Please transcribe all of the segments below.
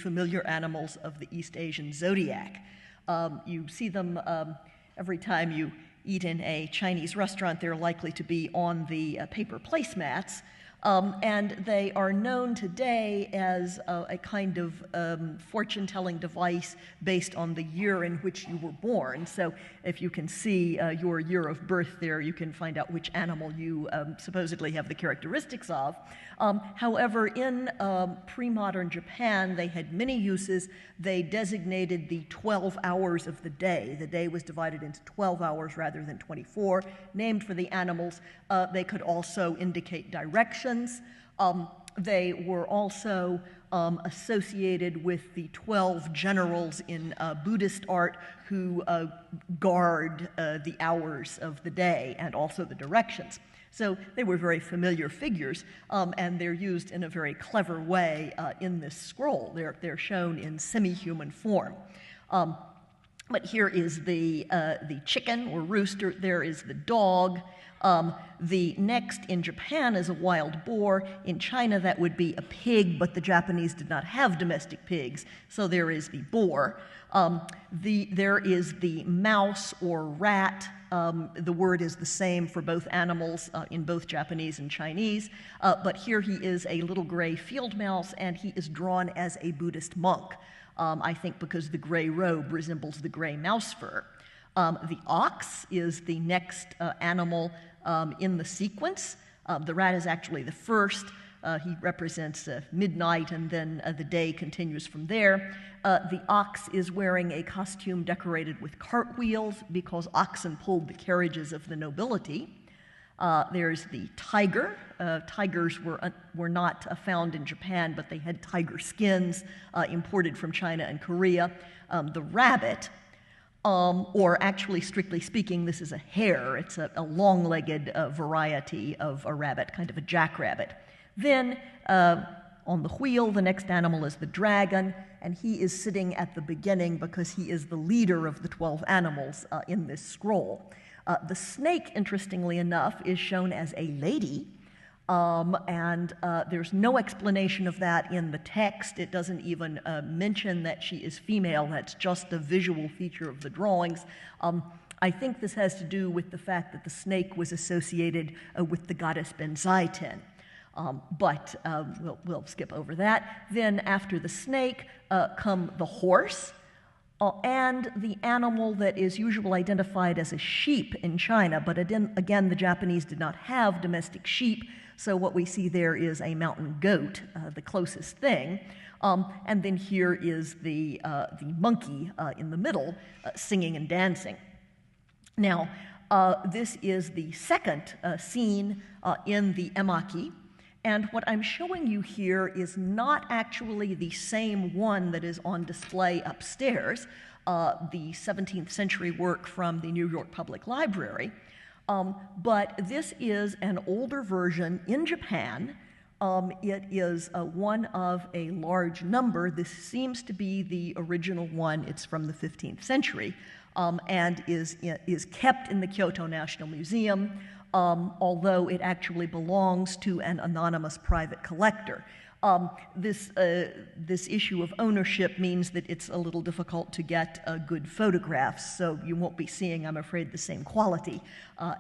familiar animals of the East Asian zodiac. You see them every time you eat in a Chinese restaurant. They're likely to be on the paper placemats. And they are known today as a kind of fortune-telling device based on the year in which you were born. So if you can see your year of birth there, you can find out which animal you supposedly have the characteristics of. However, in pre-modern Japan, they had many uses. They designated the 12 hours of the day. The day was divided into 12 hours rather than 24, named for the animals. They could also indicate directions. They were also associated with the 12 generals in Buddhist art who guard the hours of the day and also the directions. So they were very familiar figures, and they're used in a very clever way in this scroll. They're shown in semi-human form. But here is the chicken or rooster. There is the dog. The next in Japan is a wild boar. In China, that would be a pig, but the Japanese did not have domestic pigs, so there is the boar. There is the mouse or rat. The word is the same for both animals in both Japanese and Chinese, but here he is a little gray field mouse, and he is drawn as a Buddhist monk, I think because the gray robe resembles the gray mouse fur. The ox is the next animal in the sequence. The rat is actually the first. He represents midnight, and then the day continues from there. The ox is wearing a costume decorated with cartwheels because oxen pulled the carriages of the nobility. There's the tiger. Tigers were not found in Japan, but they had tiger skins imported from China and Korea. The rabbit, or actually, strictly speaking, this is a hare. It's a long-legged variety of a rabbit, kind of a jackrabbit. Then, on the wheel, the next animal is the dragon, and he is sitting at the beginning because he is the leader of the 12 animals in this scroll. The snake, interestingly enough, is shown as a lady, and there's no explanation of that in the text. It doesn't even mention that she is female. That's just a visual feature of the drawings. I think this has to do with the fact that the snake was associated with the goddess Benzaiten. But we'll skip over that. Then after the snake come the horse, and the animal that is usually identified as a sheep in China, but again, the Japanese did not have domestic sheep, so what we see there is a mountain goat, the closest thing. And then here is the monkey in the middle, singing and dancing. Now, this is the second scene in the emaki. And what I'm showing you here is not actually the same one that is on display upstairs, the 17th century work from the New York Public Library, but this is an older version in Japan. It is one of a large number. This seems to be the original one. It's from the 15th century and is kept in the Kyoto National Museum, although it actually belongs to an anonymous private collector. This issue of ownership means that it's a little difficult to get good photographs, so you won't be seeing, I'm afraid, the same quality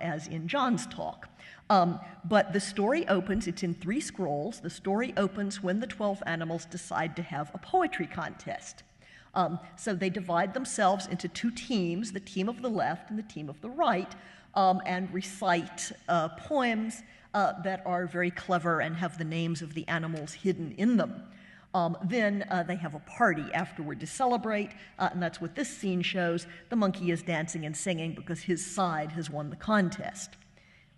as in John's talk. But the story opens, it's in 3 scrolls. The story opens when the 12 animals decide to have a poetry contest. So they divide themselves into 2 teams, the team of the left and the team of the right, and recite poems that are very clever and have the names of the animals hidden in them. Then they have a party afterward to celebrate, and that's what this scene shows. The monkey is dancing and singing because his side has won the contest.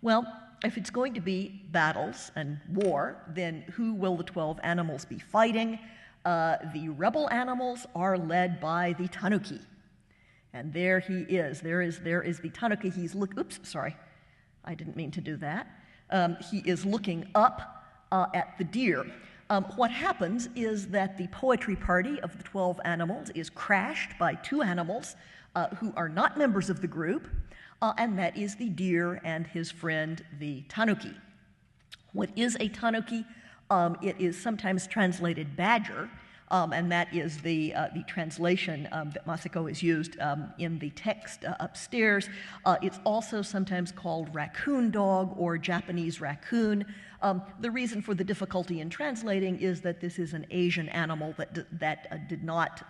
Well, if it's going to be battles and war, then who will the 12 animals be fighting? The rebel animals are led by the tanuki. And there he is. There is the tanuki. Oops, sorry. I didn't mean to do that. He is looking up at the deer. What happens is that the poetry party of the 12 animals is crashed by 2 animals who are not members of the group, and that is the deer and his friend, the tanuki. What is a tanuki? It is sometimes translated badger. and that is the translation that Masako has used in the text upstairs. It's also sometimes called raccoon dog or Japanese raccoon. The reason for the difficulty in translating is that this is an Asian animal that did not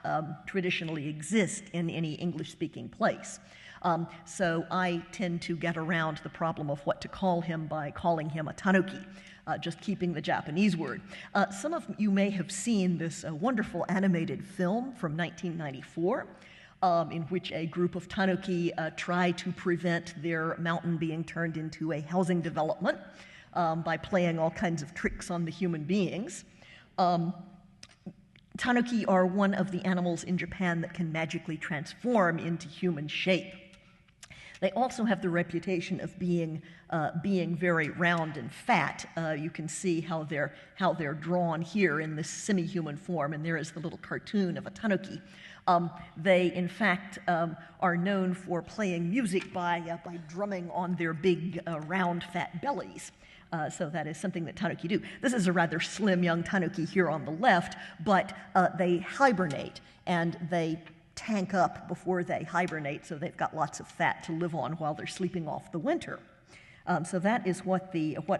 traditionally exist in any English-speaking place. So I tend to get around the problem of what to call him by calling him a tanuki, just keeping the Japanese word. Some of you may have seen this wonderful animated film from 1994, in which a group of tanuki try to prevent their mountain being turned into a housing development by playing all kinds of tricks on the human beings. Tanuki are one of the animals in Japan that can magically transform into human shape. They also have the reputation of being very round and fat. You can see how they're drawn here in this semi-human form, and there is the little cartoon of a tanuki. They, in fact, are known for playing music by drumming on their big, round, fat bellies. So that is something that tanuki do. This is a rather slim young tanuki here on the left, but they hibernate, and they tank up before they hibernate, so they've got lots of fat to live on while they're sleeping off the winter. So that is what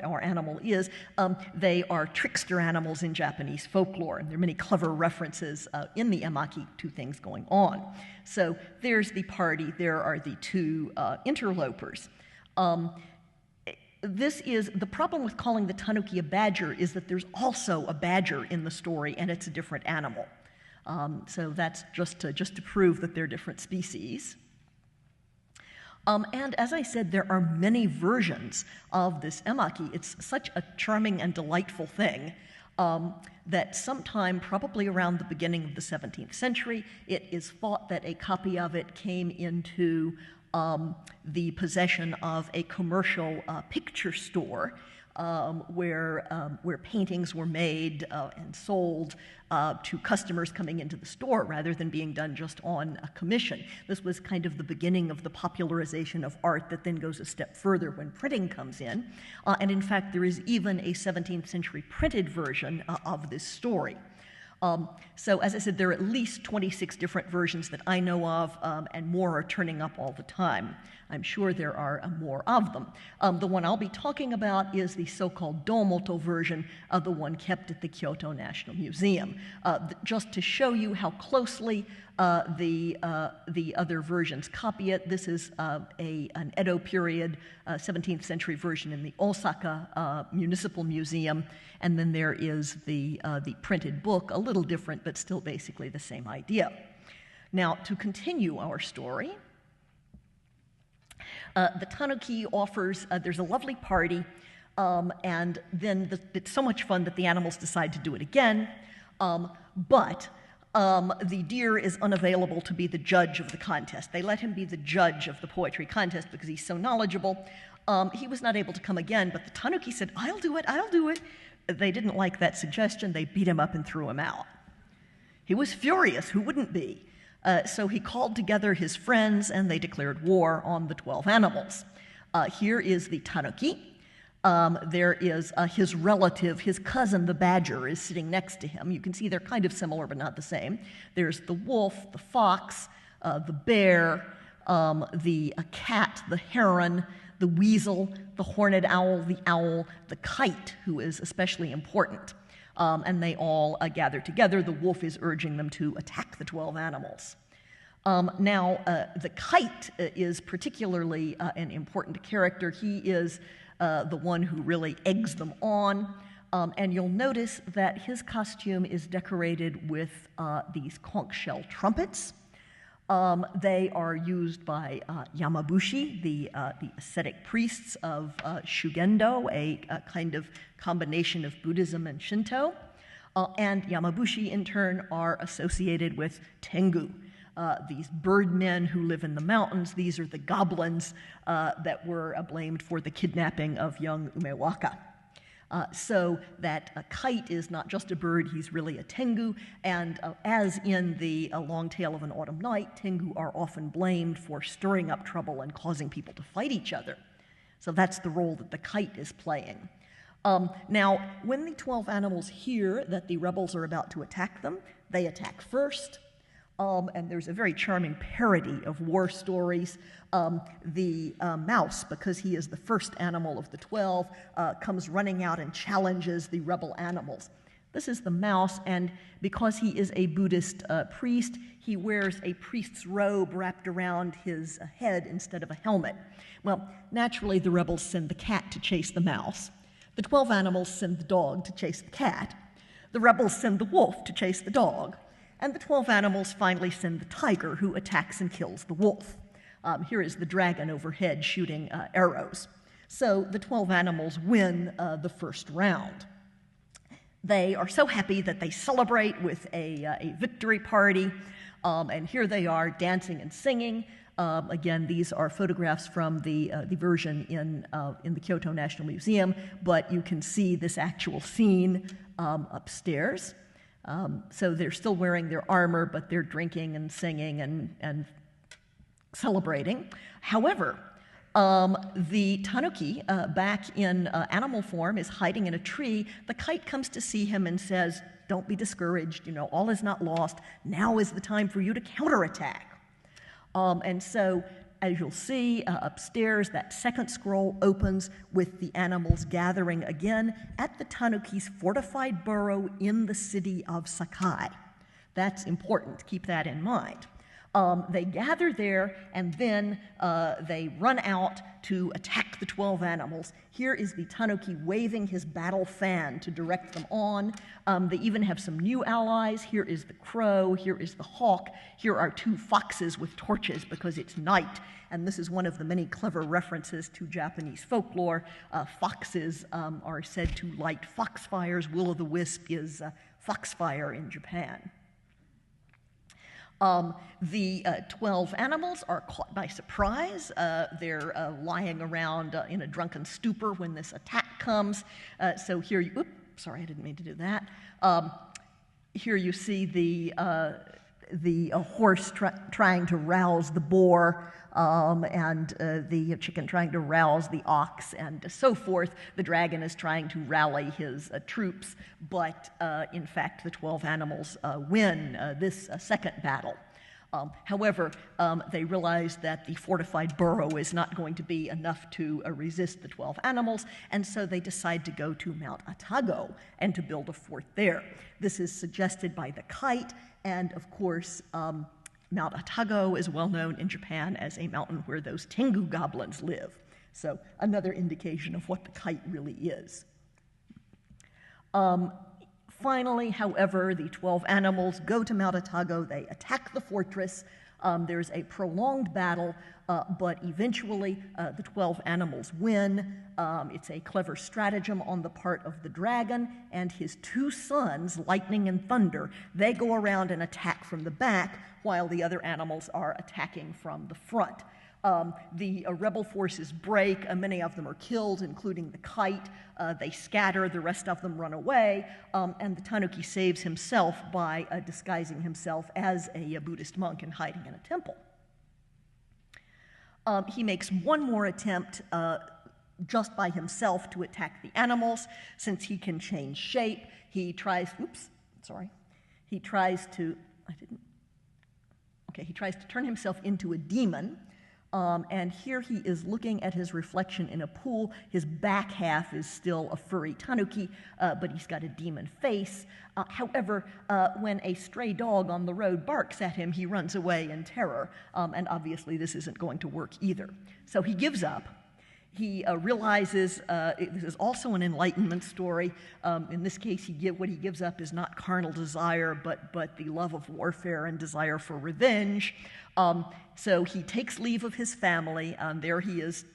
our animal is. They are trickster animals in Japanese folklore, and there are many clever references in the emaki to things going on. So there's the party. There are the two interlopers. This is the problem with calling the tanuki a badger is that there's also a badger in the story, and it's a different animal. So that's just to prove that they're different species. And as I said, there are many versions of this emaki. It's such a charming and delightful thing that sometime, probably around the beginning of the 17th century, it is thought that a copy of it came into the possession of a commercial picture store where paintings were made and sold to customers coming into the store rather than being done just on a commission. This was kind of the beginning of the popularization of art that then goes a step further when printing comes in. And in fact, there is even a 17th century printed version of this story. So as I said, there are at least 26 different versions that I know of, and more are turning up all the time. I'm sure there are more of them. The one I'll be talking about is the so-called Domoto version of the one kept at the Kyoto National Museum. Just to show you how closely the other versions copy it, this is an Edo period 17th century version in the Osaka Municipal Museum, and then there is the printed book, a little different, but still basically the same idea. Now, to continue our story, the tanuki offers, there's a lovely party, and then it's so much fun that the animals decide to do it again, but the deer is unavailable to be the judge of the contest. They let him be the judge of the poetry contest because he's so knowledgeable. He was not able to come again, but the tanuki said, I'll do it. They didn't like that suggestion. They beat him up and threw him out. He was furious. Who wouldn't be? So he called together his friends, and they declared war on the 12 animals. Here is the tanuki. There is his relative, his cousin, the badger, is sitting next to him. You can see they're kind of similar, but not the same. There's the wolf, the fox, the bear, the cat, the heron, the weasel, the horned owl, the kite, who is especially important. And they all gather together. The wolf is urging them to attack the 12 animals. Now, the kite is particularly an important character. He is the one who really eggs them on. And you'll notice that his costume is decorated with these conch shell trumpets. They are used by Yamabushi, the ascetic priests of Shugendo, a kind of combination of Buddhism and Shinto. And Yamabushi, in turn, are associated with Tengu, these birdmen who live in the mountains. These are the goblins that were blamed for the kidnapping of young Umewaka. So that a kite is not just a bird, he's really a tengu, and as in the Long Tale of an Autumn Night, tengu are often blamed for stirring up trouble and causing people to fight each other. So that's the role that the kite is playing. Now, when the 12 animals hear that the rebels are about to attack them, they attack first. And there's a very charming parody of war stories. The mouse, because he is the first animal of the 12, comes running out and challenges the rebel animals. This is the mouse, and because he is a Buddhist priest, he wears a priest's robe wrapped around his head instead of a helmet. Well, naturally, the rebels send the cat to chase the mouse. The 12 animals send the dog to chase the cat. The rebels send the wolf to chase the dog. And the 12 animals finally send the tiger, who attacks and kills the wolf. Here is the dragon overhead shooting arrows. So the 12 animals win the first round. They are so happy that they celebrate with a victory party, and here they are dancing and singing. Again, these are photographs from the version in the Kyoto National Museum, but you can see this actual scene upstairs. So they're still wearing their armor, but they're drinking and singing and celebrating. However, the tanuki, back in animal form, is hiding in a tree. The kite comes to see him and says, "Don't be discouraged, all is not lost. Now is the time for you to counterattack." And so, as you'll see upstairs, that second scroll opens with the animals gathering again at the tanuki's fortified burrow in the city of Sakai. That's important, keep that in mind. They gather there, and then they run out to attack the 12 animals. Here is the tanuki waving his battle fan to direct them on. They even have some new allies. Here is the crow, here is the hawk, here are 2 foxes with torches because it's night. And this is one of the many clever references to Japanese folklore. Foxes are said to light foxfires. Will-o'-the-wisp is foxfire in Japan. The 12 animals are caught by surprise. They're lying around in a drunken stupor when this attack comes. So here you, sorry, I didn't mean to do that. Here you see the horse trying to rouse the boar, and the chicken trying to rouse the ox, and so forth. The dragon is trying to rally his troops, but in fact the 12 animals win this second battle. However, they realize that the fortified burrow is not going to be enough to resist the 12 animals, and so they decide to go to Mount Atago and to build a fort there. This is suggested by the kite, and of course, Mount Atago is well known in Japan as a mountain where those Tengu goblins live. So another indication of what the kite really is. Finally, however, the 12 animals go to Mount Atago. They attack the fortress. There's a prolonged battle, but eventually the 12 animals win. It's a clever stratagem on the part of the dragon and his 2 sons, Lightning and Thunder. They go around and attack from the back while the other animals are attacking from the front. The rebel forces break. Many of them are killed, including the kite. They scatter. The rest of them run away. And the tanuki saves himself by disguising himself as a Buddhist monk and hiding in a temple. He makes one more attempt just by himself to attack the animals. Since he can change shape, he tries, he tries to turn himself into a demon. And here he is looking at his reflection in a pool. His back half is still a furry tanuki, but he's got a demon face. However, when a stray dog on the road barks at him, he runs away in terror. And obviously this isn't going to work either. So he gives up. He realizes this is also an enlightenment story. In this case, what he gives up is not carnal desire, but the love of warfare and desire for revenge. So he takes leave of his family. There he is,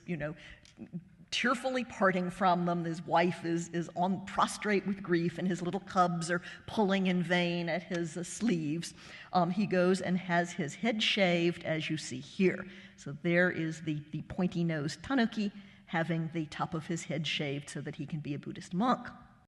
tearfully parting from them. His wife is prostrate with grief, and his little cubs are pulling in vain at his sleeves. He goes and has his head shaved, as you see here. So there is the pointy-nosed tanuki having the top of his head shaved so that he can be a Buddhist monk.